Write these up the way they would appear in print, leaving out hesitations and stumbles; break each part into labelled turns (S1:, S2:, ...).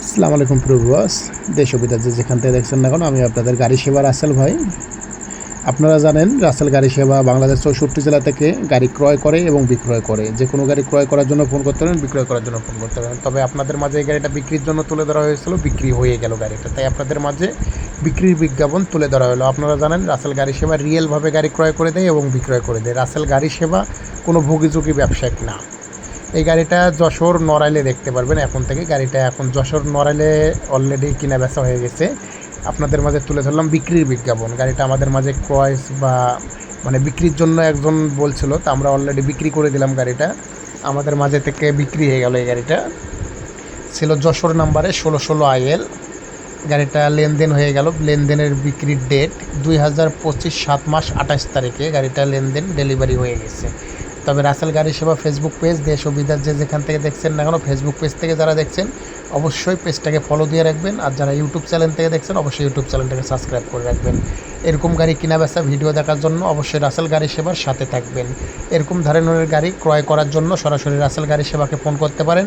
S1: আসসালামু আলাইকুম প্রভুয়াস, দেশ ও বিদেশ যেখান থেকে দেখছেন না কেন, আমি আপনাদের গাড়ি সেবা রাসেল ভাই। আপনারা জানেন রাসেল গাড়ি সেবা বাংলাদেশ 64 জেলা থেকে গাড়ি ক্রয় করে এবং বিক্রয় করে। যে কোনো গাড়ি ক্রয় করার জন্য ফোন করতে পারেন, বিক্রয় করার জন্য ফোন করতে পারেন। তবে আপনাদের মাঝে এই গাড়িটা বিক্রির জন্য তুলে ধরা হয়েছিল, বিক্রি হয়ে গেল গাড়িটা, তাই আপনাদের মাঝে বিক্রির বিজ্ঞাপন তুলে ধরা হলো। আপনারা জানেন রাসেল গাড়ি সেবা রিয়েলভাবে গাড়ি ক্রয় করে দেয় এবং বিক্রয় করে দেয়। রাসেল গাড়ি সেবা কোনো ভোগীযোগী ব্যবসায়িক না। এই গাড়িটা যশোর নড়াইলে দেখতে পারবেন। এখন থেকে গাড়িটা এখন যশোর নড়াইলে অলরেডি কিনা বেচা হয়ে গেছে। আপনাদের মাঝে তুলে ধরলাম বিক্রির বিজ্ঞাপন। গাড়িটা আমাদের মাঝে ক্রয় বা বিক্রির জন্য একজন বলছিল, তা আমরা অলরেডি বিক্রি করে দিলাম। গাড়িটা আমাদের মাঝে থেকে বিক্রি হয়ে গেল। এই গাড়িটা ছিল যশোর নাম্বারে 1616 IL। গাড়িটা লেনদেন হয়ে গেল। লেনদেনের বিক্রির ডেট 2025 7 মাস 28 তারিখে গাড়িটা লেনদেন ডেলিভারি হয়ে গেছে। তবে রাসেল গাড়ি সেবা ফেসবুক পেজ, দেশ ও বিদেশ যেখান থেকে দেখছেন না কেন, ফেসবুক পেজ থেকে যারা দেখছেন অবশ্যই পেজটাকে ফলো দিয়ে রাখবেন। আর যারা ইউটিউব চ্যানেল থেকে দেখছেন অবশ্যই ইউটিউব চ্যানেলটাকে সাবস্ক্রাইব করে রাখবেন। এরকম গাড়ি কিনা বেচা ভিডিও দেখার জন্য অবশ্যই রাসেল গাড়ি সেবার সাথে থাকবেন। এরকম ধরনের গাড়ি ক্রয় করার জন্য সরাসরি রাসেল গাড়ি সেবাকে ফোন করতে পারেন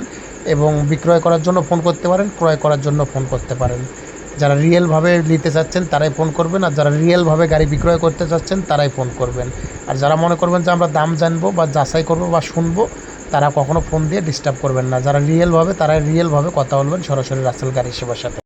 S1: এবং বিক্রয় করার জন্য ফোন করতে পারেন, ক্রয় করার জন্য ফোন করতে পারেন। যারা রিয়েলভাবে নিতে চাচ্ছেন তারাই ফোন করবেন, আর যারা রিয়েলভাবে গাড়ি বিক্রয় করতে চাচ্ছেন তারাই ফোন করবেন। আর যারা মনে করবেন যে আমরা দাম জানবো বা যাচাই করবো বা শুনবো, তারা কখনো ফোন দিয়ে ডিস্টার্ব করবেন না। যারা রিয়েলভাবে তারাই রিয়েলভাবে কথা বলবেন সরাসরি রাসেল গাড়ি সেবার সাথে।